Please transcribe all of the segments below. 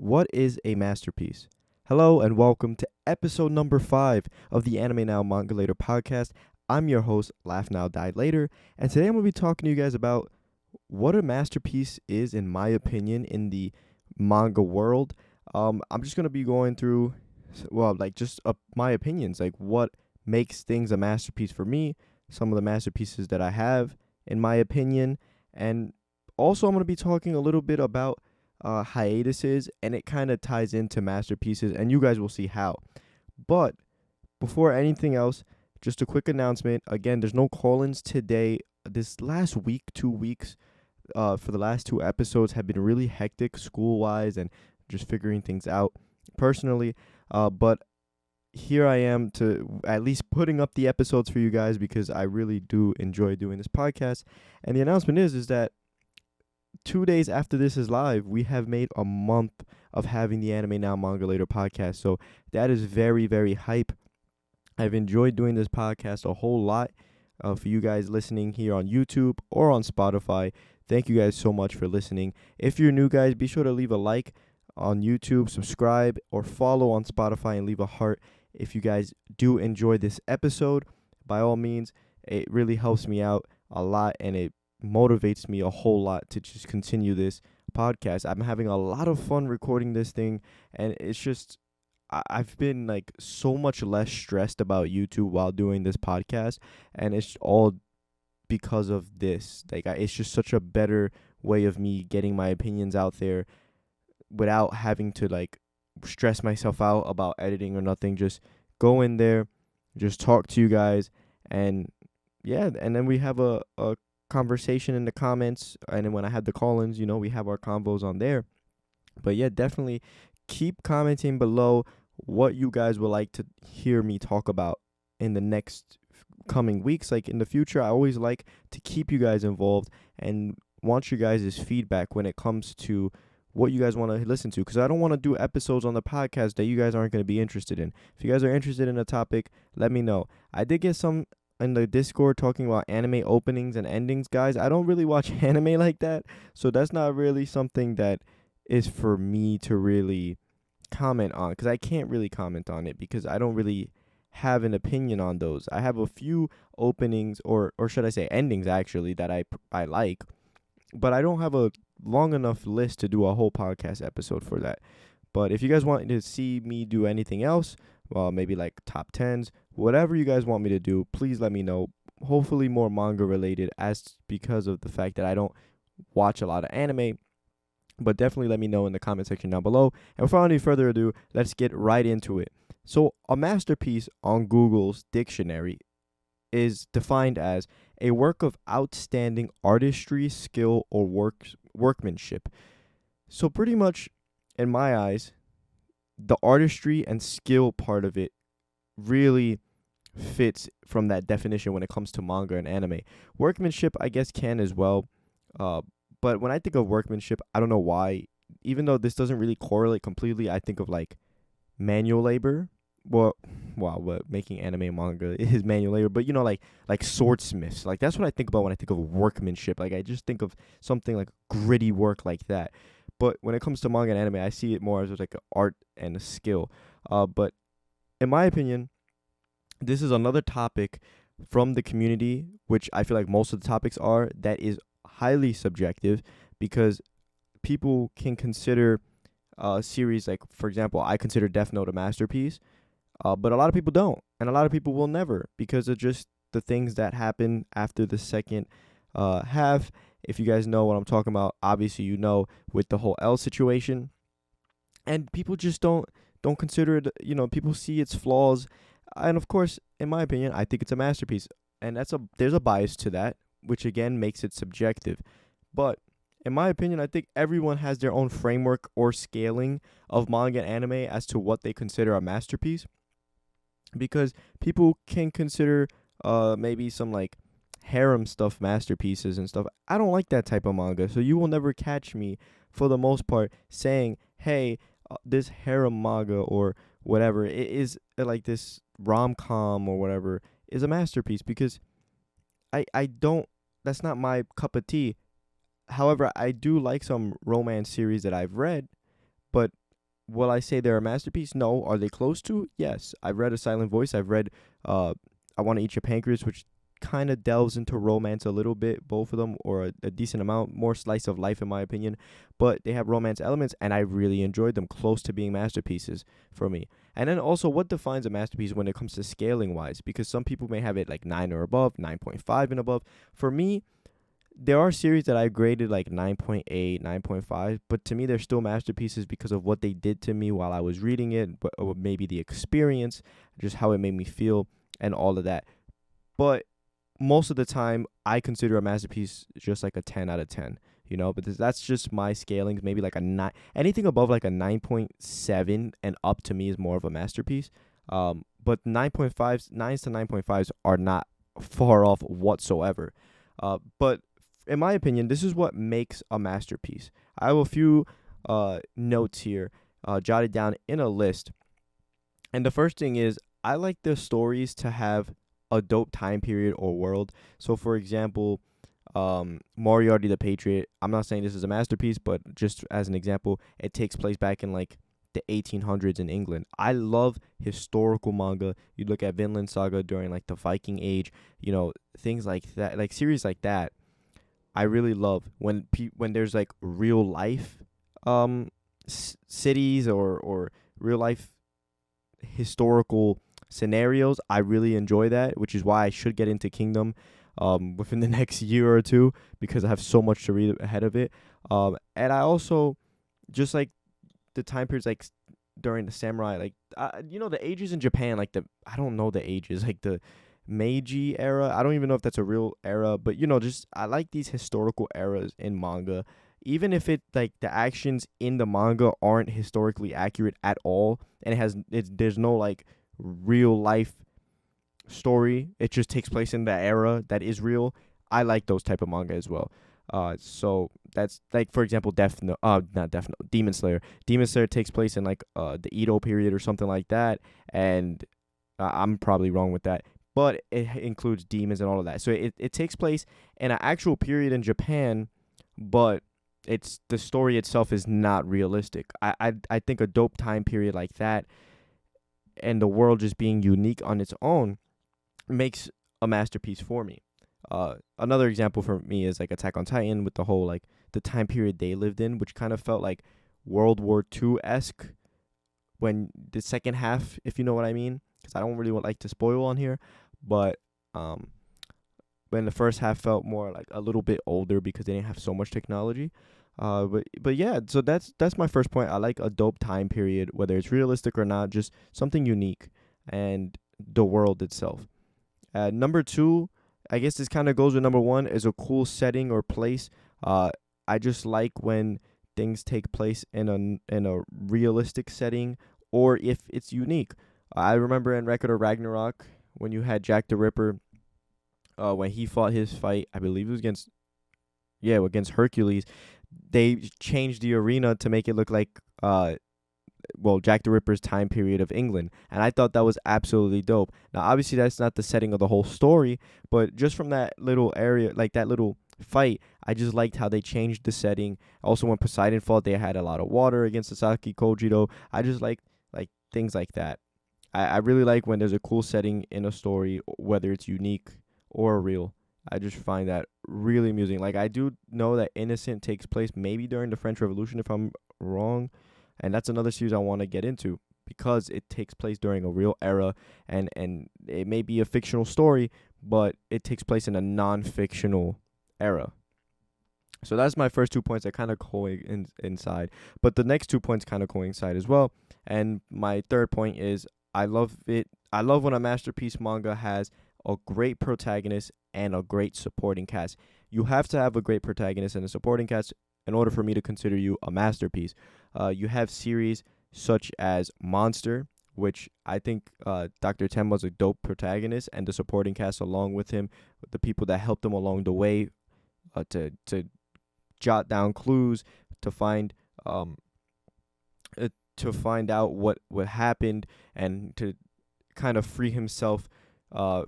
What is a masterpiece? Hello and welcome to episode number 5 of the Anime Now Manga Later podcast. I'm your host, Laugh Now Die Later, and today I'm going to be talking to you guys about what a masterpiece is, in my opinion, in the manga world. I'm just going to be going through, my opinions, like what makes things a masterpiece for me, some of the masterpieces that I have, in my opinion, and also I'm going to be talking a little bit about hiatuses, and it kind of ties into masterpieces, and you guys will see how. But before anything else, just a quick announcement. Again, there's no call-ins today. This last week, 2 weeks, for the last 2 episodes have been really hectic school-wise and just figuring things out personally. But here I am to at least putting up the episodes for you guys because I really do enjoy doing this podcast. And the announcement is that 2 days after this is live, we have made a month of having the Anime Now Manga Later podcast. So that is very, very hype. I've enjoyed doing this podcast a whole lot. For you guys listening here on YouTube or on Spotify, thank you guys so much for listening. If you're new, guys, be sure to leave a like on YouTube, subscribe, or follow on Spotify and leave a heart if you guys do enjoy this episode. By all means, it really helps me out a lot, and it motivates me a whole lot to just continue this podcast. I'm having a lot of fun recording this thing, and it's just I've been like so much less stressed about YouTube while doing this podcast, and it's all because of this. Like it's just such a better way of me getting my opinions out there without having to like stress myself out about editing or nothing. Just go in there, just talk to you guys, and yeah, and then we have a conversation in the comments, and then when I had the call-ins, we have our convos on there. But yeah, definitely keep commenting below what you guys would like to hear me talk about in the next coming weeks. Like in the future, I always like to keep you guys involved and want you guys' feedback when it comes to what you guys want to listen to, because I don't want to do episodes on the podcast that you guys aren't going to be interested in. If you guys are interested in a topic, let me know. I did get some in the Discord talking about anime openings and endings. Guys, I don't really watch anime like that, so that's not really something that is for me to really comment on, because I can't really comment on it because I don't really have an opinion on those. I have a few openings, or should I say endings actually, that I like, but I don't have a long enough list to do a whole podcast episode for that. But if you guys want to see me do anything else, well, maybe like top 10s, whatever you guys want me to do, please let me know. Hopefully more manga related, as because of the fact that I don't watch a lot of anime. But definitely let me know in the comment section down below. And without any further ado, let's get right into it. So a masterpiece on Google's dictionary is defined as a work of outstanding artistry, skill, or workmanship. So pretty much, in my eyes, the artistry and skill part of it really fits from that definition when it comes to manga and anime. Workmanship, I guess, can as well. But when I think of workmanship, I don't know why. Even though this doesn't really correlate completely, I think of like manual labor. Well, what making anime and manga is manual labor, but like swordsmiths. Like that's what I think about when I think of workmanship. Like I just think of something like gritty work like that. But when it comes to manga and anime, I see it more as like an art and a skill. But in my opinion, this is another topic from the community, which I feel like most of the topics are, that is highly subjective, because people can consider a series like, for example, I consider Death Note a masterpiece, but a lot of people don't, and a lot of people will never, because of just the things that happen after the second half. If you guys know what I'm talking about, obviously with the whole L situation, and people just don't consider it. People see its flaws, and of course, in my opinion, I think it's a masterpiece, and there's a bias to that, which again makes it subjective. But in my opinion, I think everyone has their own framework or scaling of manga and anime as to what they consider a masterpiece, because people can consider maybe some like harem stuff masterpieces and stuff. I don't like that type of manga, so you will never catch me, for the most part, saying, hey, this harem manga or whatever, it is like this rom-com or whatever is a masterpiece, because I don't, that's not my cup of tea. However, I do like some romance series that I've read, but will I say they're a masterpiece? No. Are they close to? Yes. I've read A Silent Voice. I've read I Want to Eat Your Pancreas, which kind of delves into romance a little bit, both of them, or a decent amount, more slice of life in my opinion, but they have romance elements, and I really enjoyed them, close to being masterpieces for me. And then also, what defines a masterpiece when it comes to scaling wise? Because some people may have it like 9 or above, 9.5 and above. For me, there are series that I graded like 9.8, 9.5, but to me they're still masterpieces because of what they did to me while I was reading it, but or maybe the experience, just how it made me feel and all of that. But most of the time I consider a masterpiece just like a 10 out of 10, but that's just my scalings, maybe like a 9. Anything above like a 9.7 and up to me is more of a masterpiece. But 9.5s, 9s to 9.5s are not far off whatsoever. But in my opinion, this is what makes a masterpiece. I have a few notes here jotted down in a list. And the first thing is, I like the stories to have a dope time period or world. So, for example, Moriarty the Patriot. I'm not saying this is a masterpiece, but just as an example, it takes place back in like the 1800s in England. I love historical manga. You look at Vinland Saga during like the Viking Age, things like that, like series like that. I really love when there's like real life cities or real life historical scenarios. I really enjoy that, which is why I should get into Kingdom within the next year or two, because I have so much to read ahead of it. And I also just like the time periods like during the samurai, like the ages in Japan, like I don't know the ages, like the Meiji era. I don't even know if that's a real era, but just I like these historical eras in manga, even if it like the actions in the manga aren't historically accurate at all, and there's no like real life story. It just takes place in the era that is real. I like those type of manga as well. So that's like, for example, Demon Slayer. Demon Slayer takes place in like the Edo period or something like that, and I'm probably wrong with that, but it includes demons and all of that. So it takes place in an actual period in Japan, but the story itself is not realistic. I think a dope time period like that, and the world just being unique on its own, makes a masterpiece for me. Another example for me is like Attack on Titan, with the whole like the time period they lived in, which kind of felt like World War II-esque when the second half, if you know what I mean, because I don't really like to spoil on here, but when the first half felt more like a little bit older because they didn't have so much technology. But yeah, so that's my first point. I like a dope time period, whether it's realistic or not, just something unique, and the world itself. Number two, I guess this kind of goes with number one, is a cool setting or place. I just like when things take place in a realistic setting, or if it's unique. I remember in Record of Ragnarok when you had Jack the Ripper, when he fought his fight, I believe it was against Hercules. They changed the arena to make it look like Jack the Ripper's time period of England, and I thought that was absolutely dope. Now, obviously, that's not the setting of the whole story, but just from that little area, like that little fight, I just liked how they changed the setting. Also, when Poseidon fought, they had a lot of water against Sasaki Kojiro. I just like things like that. I really like when there's a cool setting in a story, whether it's unique or real. I just find that really amusing. Like, I do know that Innocent takes place maybe during the French Revolution, if I'm wrong. And that's another series I want to get into, because it takes place during a real era, and it may be a fictional story, but it takes place in a non-fictional era. So that's my first 2 points that kind of coincide. But the next 2 points kind of coincide as well. And my third point is, I love it. I love when a masterpiece manga has a great protagonist and a great supporting cast. You have to have a great protagonist and a supporting cast in order for me to consider you a masterpiece. You have series such as Monster, which I think Dr. Tenma's a dope protagonist, and the supporting cast along with him, the people that helped him along the way, to jot down clues, to find out what happened, and to kind of free himself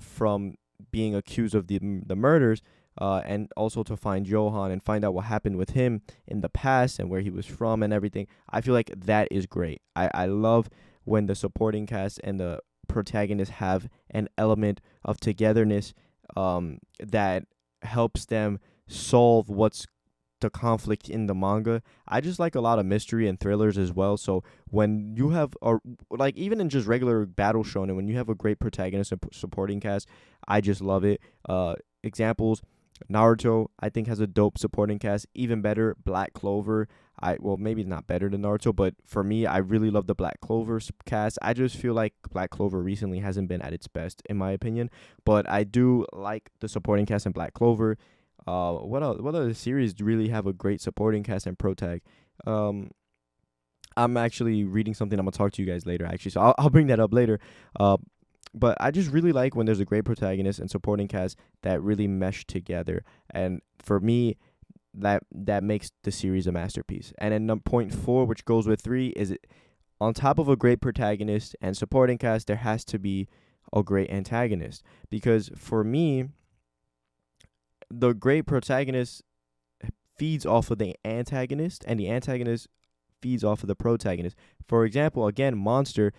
from being accused of the murders. and also to find Johan and find out what happened with him in the past and where he was from and everything. I feel like that is great. I love when the supporting cast and the protagonists have an element of togetherness that helps them solve what's the conflict in the manga. I just like a lot of mystery and thrillers as well. So when you have like even in just regular battle shonen, when you have a great protagonist and supporting cast, I just love it. Examples: Naruto, I think, has a dope supporting cast. Even better, Black Clover. Well, maybe not better than Naruto, but for me, I really love the Black Clover cast. I just feel like Black Clover recently hasn't been at its best, in my opinion. But I do like the supporting cast in Black Clover. What else? What other series really have a great supporting cast and protag? I'm actually reading something I'm gonna talk to you guys later, actually, so I'll bring that up later. But I just really like when there's a great protagonist and supporting cast that really mesh together, and for me, that makes the series a masterpiece. And then point 4, which goes with 3, is it on top of a great protagonist and supporting cast, there has to be a great antagonist, because for me, the great protagonist feeds off of the antagonist, and the antagonist feeds off of the protagonist. For example, again, Monster,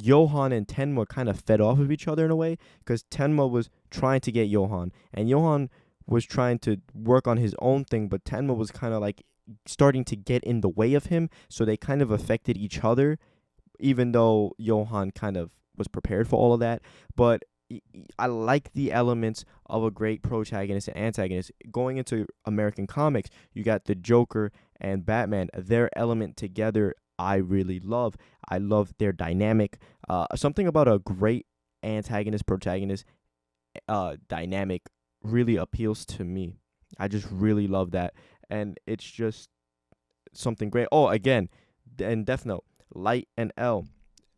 Johan and Tenma kind of fed off of each other in a way, because Tenma was trying to get Johan, and Johan was trying to work on his own thing, but Tenma was kind of like starting to get in the way of him, so they kind of affected each other, even though Johan kind of was prepared for all of that. But I like the elements of a great protagonist and antagonist. Going into American comics, you got the Joker and Batman. Their element together, I really love. I love their dynamic. Something about a great antagonist protagonist dynamic really appeals to me. I just really love that, and it's just something great. Oh, again, and Death Note, Light and L.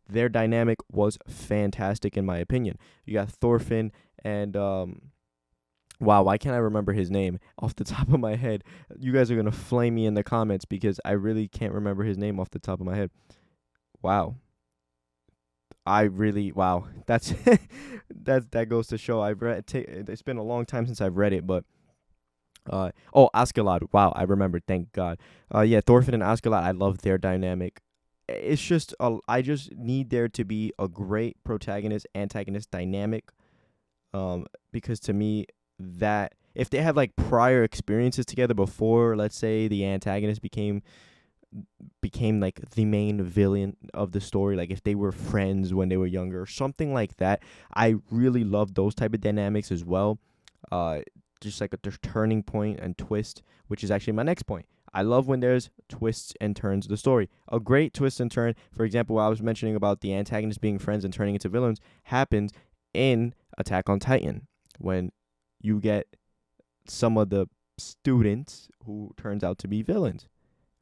Their dynamic was fantastic, in my opinion. You got Thorfinn and wow, why can't I remember his name off the top of my head? You guys are gonna flame me in the comments because I really can't remember his name off the top of my head. Wow. Wow. That's that goes to show I've read. It's been a long time since I've read it, but Askeladd. Wow, I remembered. Thank God. Yeah, Thorfinn and Askeladd. I love their dynamic. It's just I just need there to be a great protagonist antagonist dynamic, because to me, that if they have like prior experiences together before, let's say, the antagonist became like the main villain of the story, like if they were friends when they were younger or something like that, I really love those type of dynamics as well. Just like a turning point and twist, which is actually my next point. I love when there's twists and turns of the story. A great twist and turn, for example, what I was mentioning about the antagonists being friends and turning into villains, happens in Attack on Titan, when you get some of the students who turns out to be villains.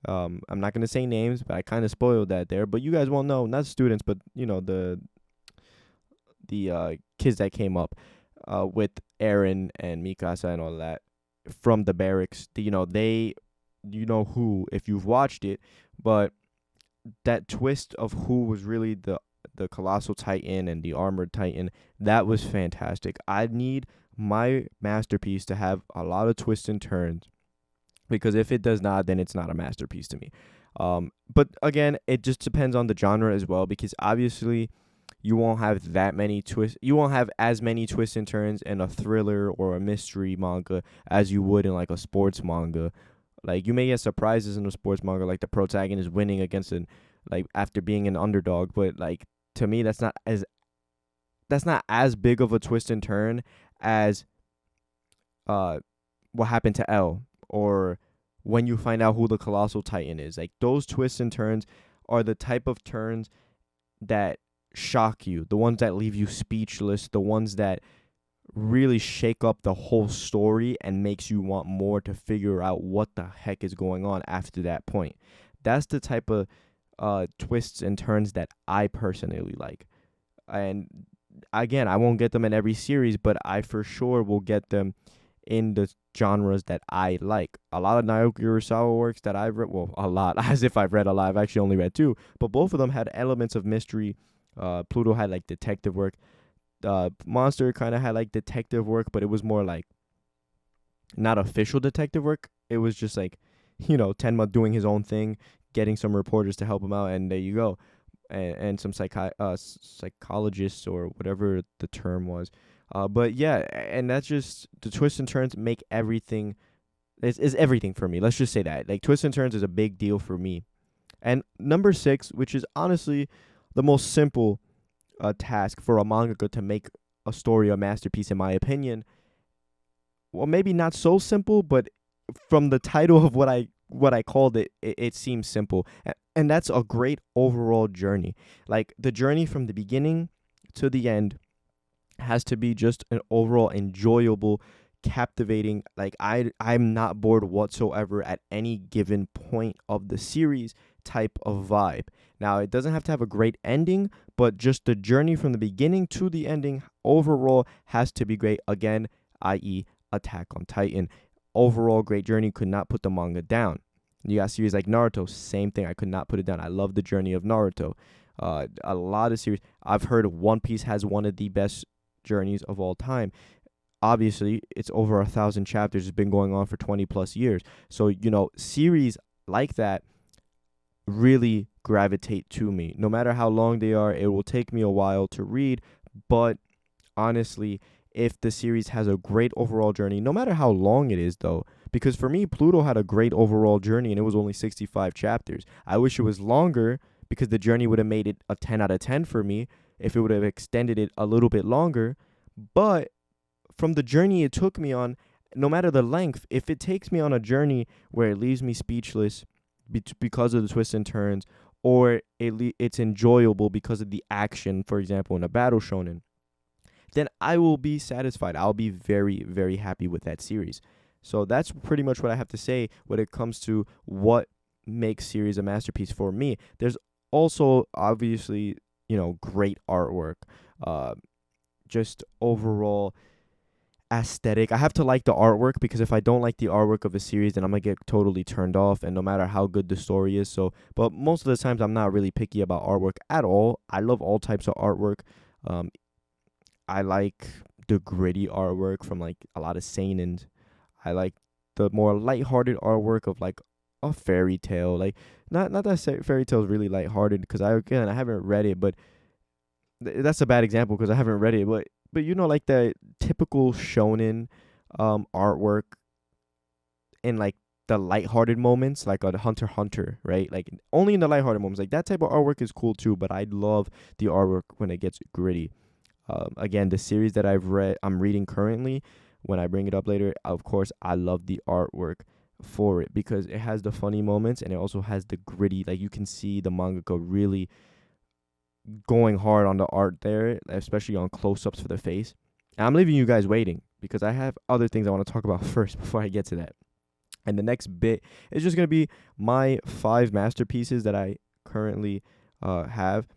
I'm not gonna say names, but I kind of spoiled that there. But you guys won't know, not students, but you know the kids that came up with Eren and Mikasa and all that from the barracks. You know who, if you've watched it, but that twist of who was really the colossal titan and the armored titan, that was fantastic. I need my masterpiece to have a lot of twists and turns, because if it does not, then it's not a masterpiece to me. But again, it just depends on the genre as well, because obviously you won't have that many twists. You won't have as many twists and turns in a thriller or a mystery manga as you would in like a sports manga. Like, you may get surprises in a sports manga, like the protagonist winning against after being an underdog, but like to me that's not as big of a twist and turn as what happened to L, or when you find out who the colossal titan is. Like, those twists and turns are the type of turns that shock you, the ones that leave you speechless, the ones that really shake up the whole story and makes you want more to figure out what the heck is going on after that point. That's the type of twists and turns that I personally like. And again, I won't get them in every series, but I for sure will get them in the genres that I like. A lot of Naoki Urasawa works that I've read, well, a lot, as if I've read a lot. I've actually only read 2, but both of them had elements of mystery. Pluto had like detective work. Monster kind of had like detective work, but it was more like not official detective work. It was just like, Tenma doing his own thing, getting some reporters to help him out, and there you go. And some psychologists or whatever the term was. But yeah, and that's just the twists and turns make everything is everything for me. Let's just say that. Like twists and turns is a big deal for me. And number 6, which is honestly the most simple task for a mangaka to make a story a masterpiece, in my opinion. Well, maybe not so simple, but from the title of what I called it, it seems simple. And that's a great overall journey. Like the journey from the beginning to the end has to be just an overall enjoyable, captivating. Like I'm not bored whatsoever at any given point of the series type of vibe. Now it doesn't have to have a great ending, but just the journey from the beginning to the ending overall has to be great. Again, i.e. Attack on Titan. Overall great journey, could not put the manga down. You got series like Naruto, same thing. I could not put it down. I love the journey of Naruto. A lot of series. I've heard One Piece has one of the best journeys of all time. Obviously, it's over 1,000 chapters. It's been going on for 20 plus years. So, series like that really gravitate to me. No matter how long they are, it will take me a while to read. But honestly, if the series has a great overall journey, no matter how long it is, though, because for me, Pluto had a great overall journey and it was only 65 chapters. I wish it was longer because the journey would have made it a 10 out of 10 for me if it would have extended it a little bit longer. But from the journey it took me on, no matter the length, if it takes me on a journey where it leaves me speechless because of the twists and turns, or it's enjoyable because of the action, for example, in a battle shonen, then I will be satisfied. I'll be very, very happy with that series. So that's pretty much what I have to say when it comes to what makes series a masterpiece for me. There's also obviously, great artwork, just overall aesthetic. I have to like the artwork because if I don't like the artwork of a series, then I'm gonna get totally turned off, and no matter how good the story is. So, but most of the times I'm not really picky about artwork at all. I love all types of artwork. I like the gritty artwork from like a lot of seinens. I like the more lighthearted artwork of like a fairy tale. Like not that fairy tale is really lighthearted because I haven't read it, but that's a bad example because I haven't read it. But like the typical shonen artwork in like the lighthearted moments, like a Hunter x Hunter, right? Like only in the lighthearted moments. Like that type of artwork is cool too, but I love the artwork when it gets gritty. Again, the series that I'm reading currently, when I bring it up later, of course, I love the artwork for it because it has the funny moments and it also has the gritty, like you can see the mangaka really going hard on the art there, especially on close-ups for the face. And I'm leaving you guys waiting because I have other things I want to talk about first before I get to that. And the next bit is just going to be my 5 masterpieces that I currently have.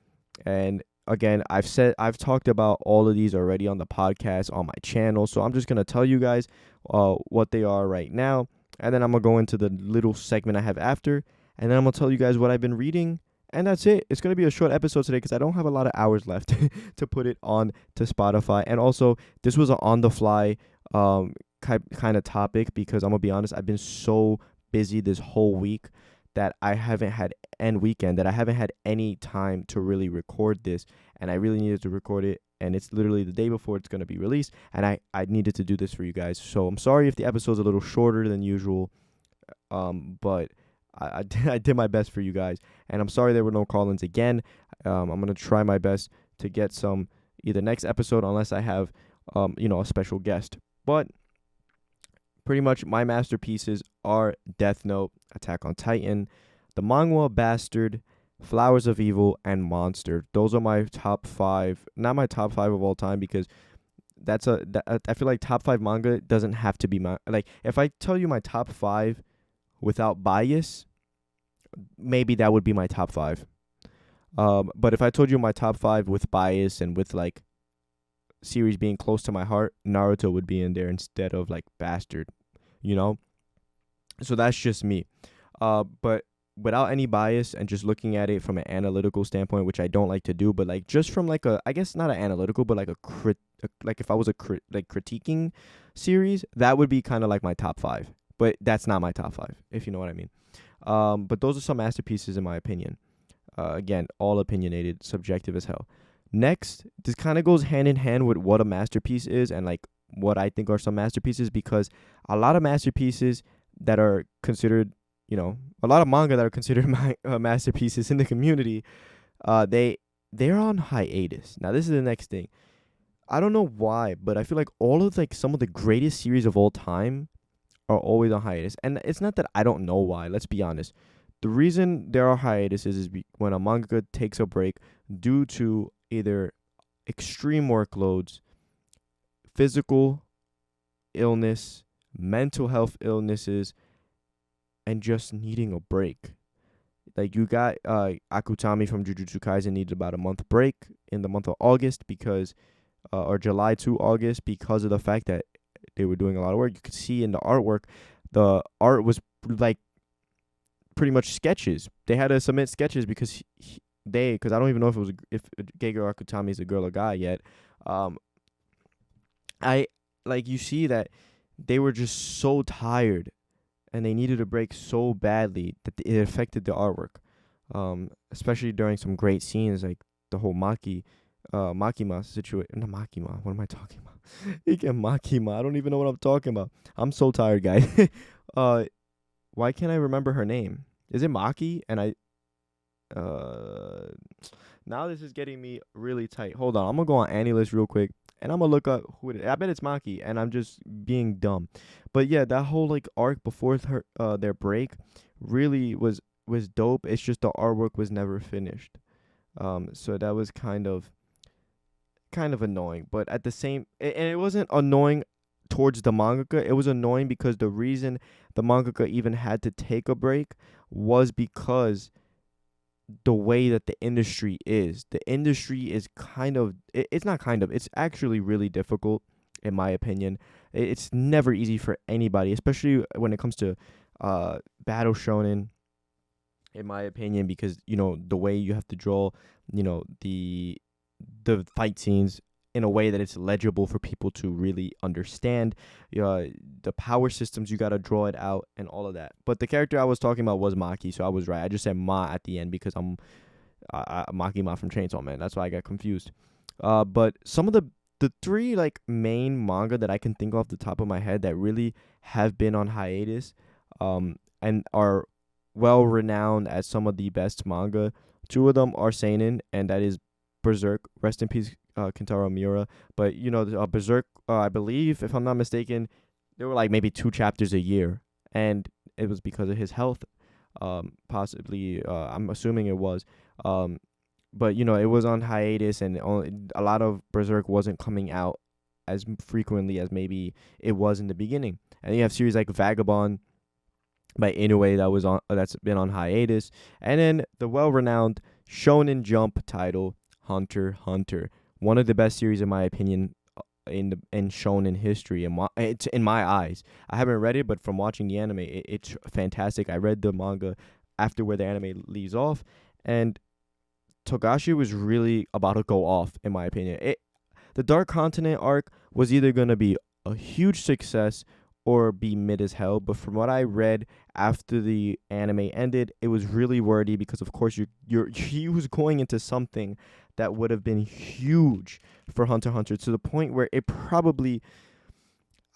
And again, I've talked about all of these already on the podcast, on my channel. So I'm just going to tell you guys what they are right now. And then I'm going to go into the little segment I have after. And then I'm going to tell you guys what I've been reading. And that's it. It's going to be a short episode today because I don't have a lot of hours left to put it on to Spotify. And also, this was an on-the-fly kind of topic because I'm going to be honest, I've been so busy this whole week that I haven't had that I haven't had any time to really record this, and I really needed to record it, and it's literally the day before it's going to be released, and I needed to do this for you guys. So I'm sorry if the episode's a little shorter than usual, but I did my best for you guys, and I'm sorry there were no call-ins again. I'm going to try my best to get some either next episode unless I have a special guest. But pretty much my masterpieces are Death Note, Attack on Titan, The Mangwa Bastard, Flowers of Evil, and Monster. Those are my top 5. Not my top 5 of all time because I feel like top 5 manga doesn't have to be like if I tell you my top 5 without bias, maybe that would be my top 5. But if I told you my top 5 with bias and with like series being close to my heart, Naruto would be in there instead of like Bastard, so that's just me. But without any bias and just looking at it from an analytical standpoint, which I don't like to do, but like just from like I guess not an analytical, but like like if I was critiquing series, that would be kind of like my top 5. But that's not my top 5, if you know what I mean. But those are some masterpieces in my opinion. Again, all opinionated, subjective as hell. Next, this kind of goes hand in hand with what a masterpiece is and like what I think are some masterpieces, because a lot of masterpieces that are considered, a lot of manga that are considered masterpieces in the community, they're on hiatus. Now, this is the next thing. I don't know why, but I feel like all of like some of the greatest series of all time are always on hiatus. And it's not that I don't know why. Let's be honest. The reason there are hiatuses is when a manga takes a break due to either extreme workloads, physical illness, mental health illnesses, and just needing a break. Like you got Akutami from Jujutsu Kaisen needed about a month break in the month of August because, or July to August, because of the fact that they were doing a lot of work. You could see in the artwork, the art was like pretty much sketches. They had to submit sketches because because I don't even know if Geiger Akutami is a girl or guy yet. I like you see that they were just so tired and they needed a break so badly that it affected the artwork. Especially during some great scenes like the whole Makima situation. Not Makima. What am I talking about? Again, Makima. I don't even know what I'm talking about. I'm so tired, guys. Why can't I remember her name? Is it Maki? And now this is getting me really tight. Hold on. I'm going to go on AniList real quick. And I'm going to look up who it is. I bet it's Maki. And I'm just being dumb. But yeah, that whole like arc before their break really was dope. It's just the artwork was never finished. So that was kind of annoying. But at the same, and it wasn't annoying towards the mangaka. It was annoying because the reason the mangaka even had to take a break was because the way that the industry is. The industry is it's actually really difficult, in my opinion. It's never easy for anybody, especially when it comes to battle shonen, in my opinion, because, the way you have to draw, the fight scenes in a way that it's legible for people to really understand, the power systems, you got to draw it out and all of that. But the character I was talking about was Maki, so I was right. I just said Ma at the end because I'm Maki Ma from Chainsaw Man. That's why I got confused. But some of the three like main manga that I can think off the top of my head that really have been on hiatus, and are well renowned as some of the best manga. Two of them are seinen, and that is Berserk. Rest in peace, Kentaro Miura. But Berserk, I believe, if I'm not mistaken, there were like maybe 2 chapters a year, and it was because of his health. Possibly, I'm assuming it was. But it was on hiatus, and a lot of Berserk wasn't coming out as frequently as maybe it was in the beginning. And you have series like Vagabond by Inoue that's been on hiatus, and then the well-renowned Shonen Jump title Hunter x Hunter, one of the best series in my opinion in shonen history. It's in my eyes. I haven't read it, but from watching the anime, it's fantastic. I read the manga after where the anime leaves off, and Togashi was really about to go off, in my opinion. The Dark Continent arc was either going to be a huge success or be mid as hell, but from what I read after the anime ended, it was really wordy because, of course, he was going into something that would have been huge for Hunter x Hunter, to the point where it probably,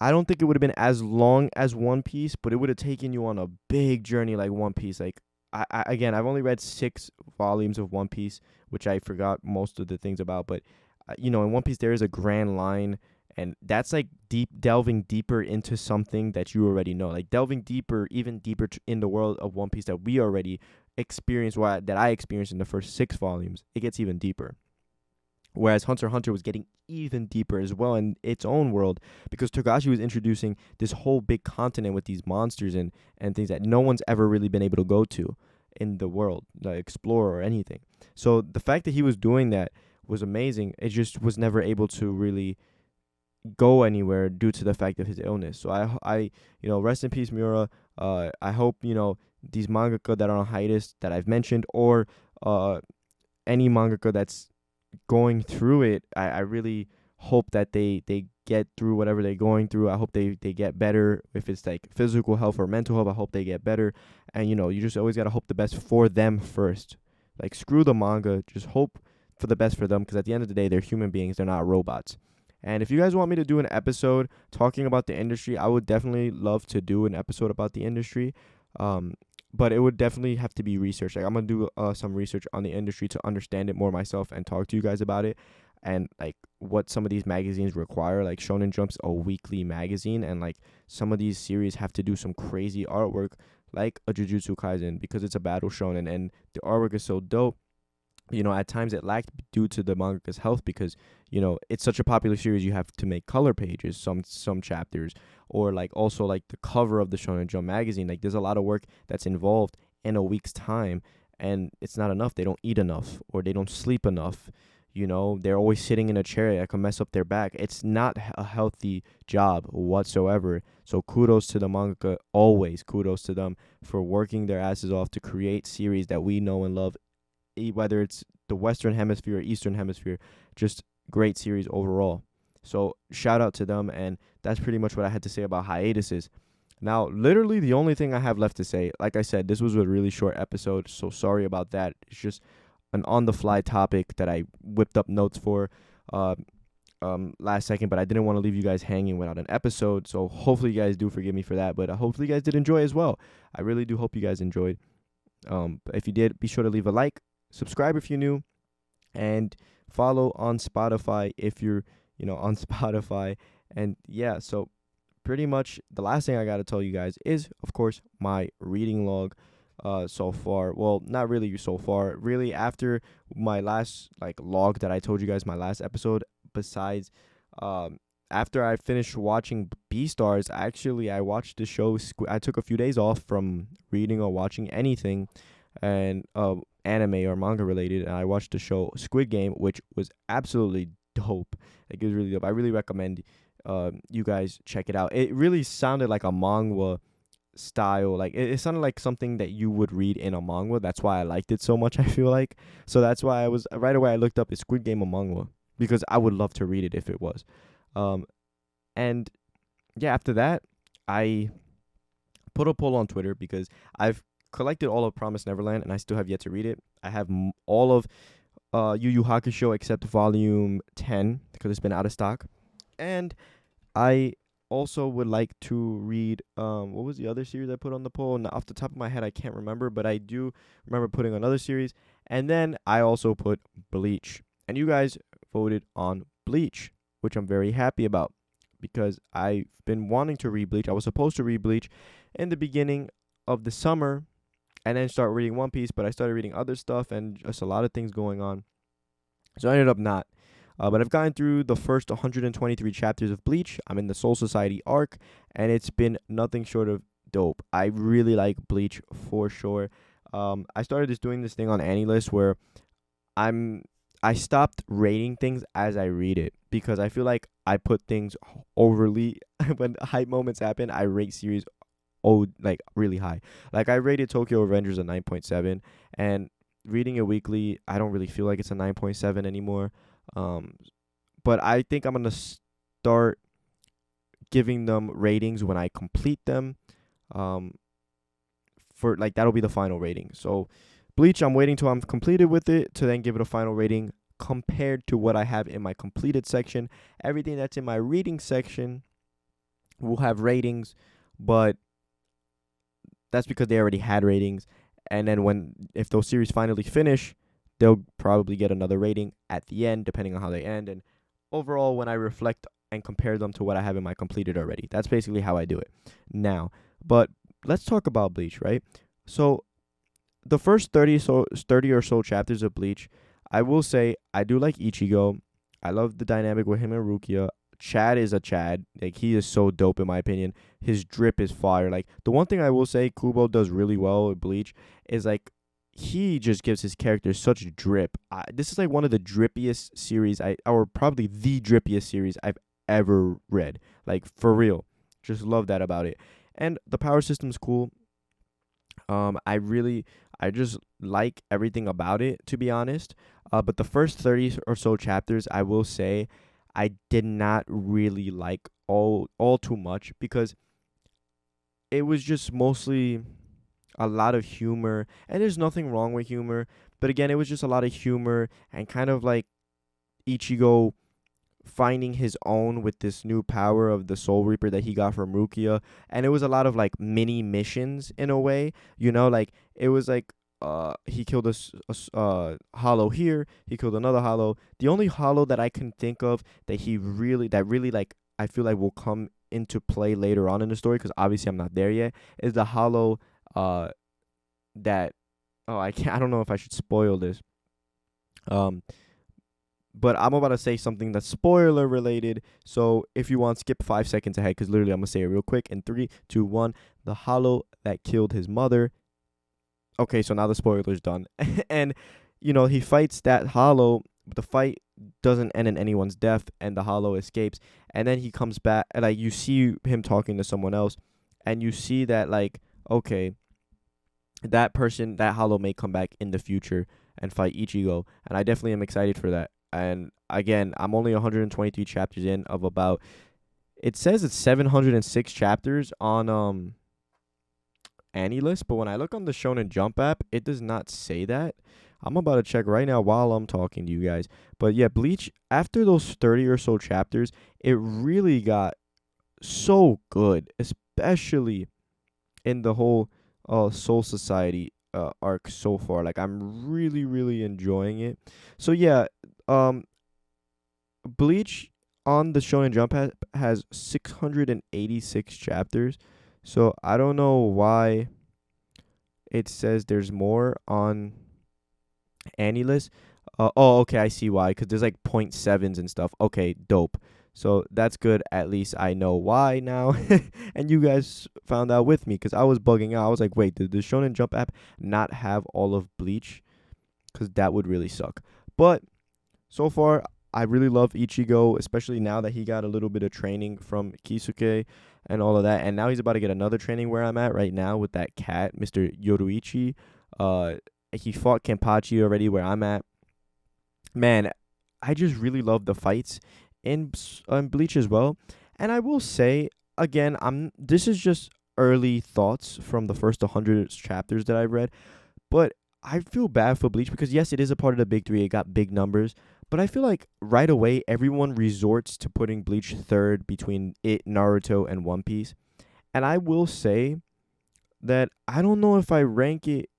I don't think it would have been as long as One Piece, but it would have taken you on a big journey like One Piece. Like, I've only read 6 volumes of One Piece, which I forgot most of the things about, but in One Piece there is a grand line, and that's like delving deeper into something that you already know, like delving deeper, even deeper in the world of One Piece that we already experienced, that I experienced in the first 6 volumes. It gets even deeper. Whereas Hunter x Hunter was getting even deeper as well in its own world, because Togashi was introducing this whole big continent with these monsters and things that no one's ever really been able to go to in the world, like explore or anything. So the fact that he was doing that was amazing. It just was never able to really go anywhere due to the fact of his illness. So I rest in peace, Miura. I hope these mangaka that are on hiatus that I've mentioned, or any mangaka that's going through it, I really hope that they get through whatever they're going through. I hope they get better. If it's like physical health or mental health, I hope they get better. And you just always got to hope the best for them first. Like, screw the manga, just hope for the best for them, because at the end of the day, they're human beings, they're not robots. And if you guys want me to do an episode talking about the industry, I would definitely love to do an episode about the industry. But it would definitely have to be research. Like, I'm gonna do some research on the industry to understand it more myself and talk to you guys about it, and like what some of these magazines require. Like, Shonen Jump's a weekly magazine, and like some of these series have to do some crazy artwork, like a Jujutsu Kaisen, because it's a battle shonen, and the artwork is so dope. At times it lacked due to the mangaka's health, because it's such a popular series. You have to make color pages, some chapters, or like also like the cover of the Shonen Jump magazine. Like, there's a lot of work that's involved in a week's time, and it's not enough. They don't eat enough, or they don't sleep enough. They're always sitting in a chair that can mess up their back. It's not a healthy job whatsoever. So kudos to the mangaka, always kudos to them for working their asses off to create series that we know and love, whether it's the Western Hemisphere or Eastern Hemisphere. Just great series overall. So shout out to them, and that's pretty much what I had to say about hiatuses. Now, literally the only thing I have left to say, like I said, this was a really short episode, so sorry about that. It's just an on-the-fly topic that I whipped up notes for last second, but I didn't want to leave you guys hanging without an episode, so hopefully you guys do forgive me for that, but hopefully you guys did enjoy as well. I really do hope you guys enjoyed. If you did, be sure to leave a like, subscribe if you're new, and follow on Spotify if you're on Spotify. And yeah, so pretty much the last thing I got to tell you guys is, of course, my reading log so far. Well, not really so far. Really, after my last log that I told you guys, my last episode, besides after I finished watching Beastars, actually I watched the show. I took a few days off from reading or watching anything, and anime or manga related, and I watched the show Squid Game, which was absolutely dope. It was really dope. I really recommend you guys check it out. It really sounded like a manga style. Like, it sounded like something that you would read in a manga. That's why I liked it so much, I feel like. So that's why I was right away I looked up, is Squid Game a manga, because I would love to read it if it was. And yeah, after that I put a poll on Twitter, because I've collected all of Promised Neverland and I still have yet to read it. I have all of Yu Yu Hakusho except volume 10, because it's been out of stock. And I also would like to read what was the other series I put on the poll? Now, off the top of my head I can't remember, but I do remember putting another series. And then I also put Bleach, and you guys voted on Bleach, which I'm very happy about, because I've been wanting to read Bleach. I was supposed to read Bleach in the beginning of the summer and then start reading One Piece, but I started reading other stuff and just a lot of things going on. So I ended up not. But I've gotten through the first 123 chapters of Bleach. I'm in the Soul Society arc, and it's been nothing short of dope. I really like Bleach for sure. I started just doing this thing on AniList where I stopped rating things as I read it, because I feel like I put things overly when hype moments happen. I rate series really high. Like, I rated Tokyo Revengers a 9.7, and reading it weekly, I don't really feel like it's a 9.7 anymore. But I think I'm gonna start giving them ratings when I complete them. For that'll be the final rating. So Bleach, I'm waiting till I'm completed with it to then give it a final rating compared to what I have in my completed section. Everything that's in my reading section will have ratings, but that's because they already had ratings. And then if those series finally finish, they'll probably get another rating at the end, depending on how they end. And overall, when I reflect and compare them to what I have in my completed already, that's basically how I do it now. But let's talk about Bleach, right? So the first 30 or so chapters of Bleach, I will say I do like Ichigo. I love the dynamic with him and Rukia. Chad is a Chad. Like, he is so dope in my opinion. His drip is fire. Like, the one thing I will say Kubo does really well with Bleach is he just gives his character such drip. This is one of the drippiest series or probably the drippiest series I've ever read. Like, for real. Just love that about it. And the power system's cool. I just like everything about it, to be honest. But the first 30 or so chapters, I will say, I did not really like all too much, because it was just mostly a lot of humor, and there's nothing wrong with humor, but again, it was just a lot of humor and kind of like Ichigo finding his own with this new power of the Soul Reaper that he got from Rukia. And it was a lot of like mini missions in a way, like it was like he killed a hollow here, he killed another hollow. The only hollow that I can think of that really like I feel like will come into play later on in the story, because obviously I'm not there yet, is the hollow uh that I don't know if I should spoil this. um but I'm about to say something that's spoiler related. So if you want, skip 5 seconds ahead, because literally I'm going to say it real quick. In 3, 2, 1. The hollow that killed his mother. Okay, so now the spoiler's done. And, he fights that hollow, but the fight doesn't end in anyone's death, and the hollow escapes. And then he comes back, and like you see him talking to someone else, and you see that, like, okay, that person, that hollow may come back in the future and fight Ichigo. And I definitely am excited for that. And again, I'm only 123 chapters in of about, it says it's 706 chapters on AniList, but when I look on the Shonen Jump app, it does not say that. I'm about to check right now while I'm talking to you guys. But yeah, Bleach, after those 30 or so chapters, it really got so good, especially in the whole Soul Society arc so far. Like, I'm really, really enjoying it. So yeah, Bleach on the Shonen Jump has 686 chapters. So I don't know why it says there's more on AniList. Okay, I see why. Because there's like 0.7s and stuff. Okay, dope. So that's good. At least I know why now. And you guys found out with me, because I was bugging out. I was like, wait, did the Shonen Jump app not have all of Bleach? Because that would really suck. But so far, I really love Ichigo, especially now that he got a little bit of training from Kisuke and all of that. And now he's about to get another training where I'm at right now with that cat, Mr. Yoruichi. He fought Kenpachi already where I'm at. Man, I just really love the fights in Bleach as well. And I will say, again, this is just early thoughts from the first 100 chapters that I've read. But I feel bad for Bleach, because yes, it is a part of the big three. It got big numbers. But I feel like right away, everyone resorts to putting Bleach third between it, Naruto, and One Piece. And I will say that I don't know if I rank it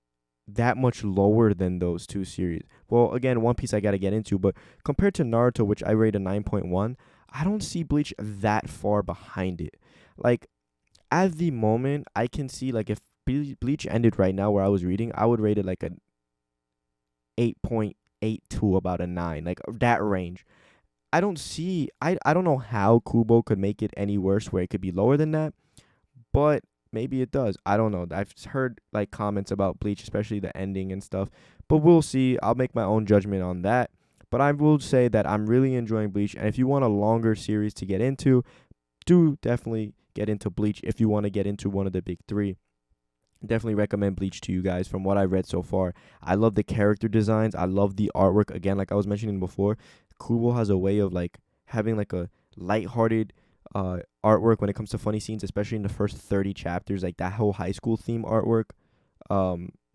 that much lower than those two series. Well, again, One Piece I got to get into. But compared to Naruto, which I rate a 9.1, I don't see Bleach that far behind it. Like, at the moment, I can see, like, if Bleach ended right now where I was reading, I would rate it like a 8.8 to about a 9, like that range. I don't know how Kubo could make it any worse where it could be lower than that, but maybe it does. I don't know. I've heard like comments about Bleach, especially the ending and stuff, but we'll see. I'll make my own judgment on that. But I will say that I'm really enjoying Bleach, and if you want a longer series to get into, do definitely get into Bleach. If you want to get into one of the big three, definitely recommend Bleach to you guys. From what I read so far, I love the character designs. I love the artwork. Again, like I was mentioning before, Kubo has a way of like having like a lighthearted artwork when it comes to funny scenes, especially in the first 30 chapters, like that whole high school theme artwork,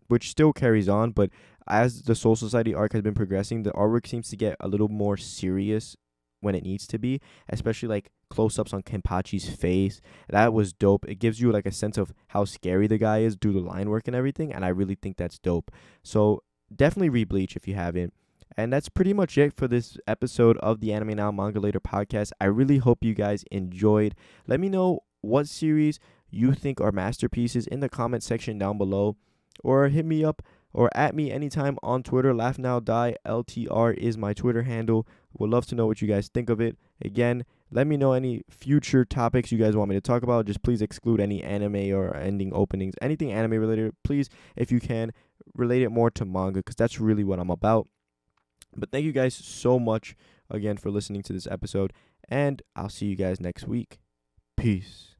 which still carries on. But as the Soul Society arc has been progressing, the artwork seems to get a little more serious when it needs to be, especially like close-ups on Kenpachi's face. That was dope. It gives you like a sense of how scary the guy is due to line work and everything, and I really think that's dope. So definitely read Bleach if you haven't. And that's pretty much it for this episode of the Anime Now Manga Later podcast. I really hope you guys enjoyed. Let me know what series you think are masterpieces in the comment section down below, or hit me up or at me anytime on Twitter. Laugh Now Die LTR is my Twitter handle. Would love to know what you guys think of it. Again, let me know any future topics you guys want me to talk about. Just please exclude any anime or ending openings. Anything anime related, please, if you can, relate it more to manga, because that's really what I'm about. But thank you guys so much again for listening to this episode, and I'll see you guys next week. Peace.